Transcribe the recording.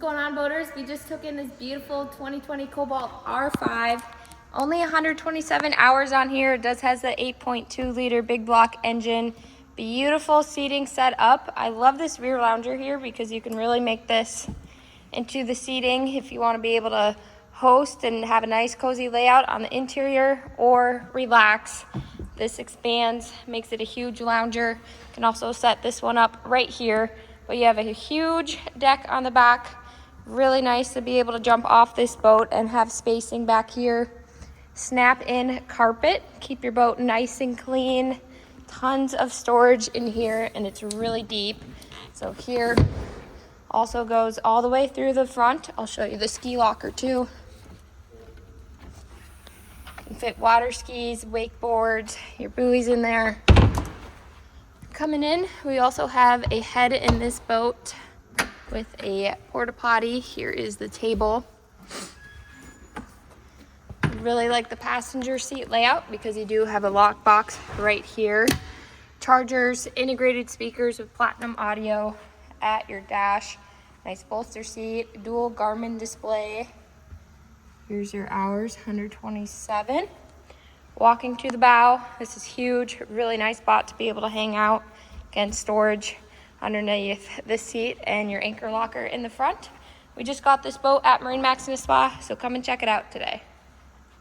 going on, boaters? We just took in this beautiful 2020 Cobalt R5. Only 127 hours on here. It does has the 8.2 liter big block engine. Beautiful seating set up. I love this rear lounger here because you can really make this into the seating if you want to be able to host and have a nice cozy layout on the interior or relax. This expands, makes it a huge lounger. You can also set this one up right here, but you have a huge deck on the back. Really nice to be able to jump off this boat and have spacing back here. Snap in carpet, keep your boat nice and clean. Tons of storage in here, and it's really deep. So here also goes all the way through the front. I'll show you the ski locker too. Can fit water skis, wakeboards, your buoys in there. Coming in, we also have a head in this boat with a porta potty. Here is the table. Really like the passenger seat layout because you do have a lock box right here. Chargers, integrated speakers with platinum audio at your dash. Nice bolster seat, dual Garmin display. Here's your hours, 127. Walking to the bow, this is huge, really nice spot to be able to hang out. Again, storage underneath this seat and your anchor locker in the front. We just got this boat at MarineMax Nisswa, so come and check it out today.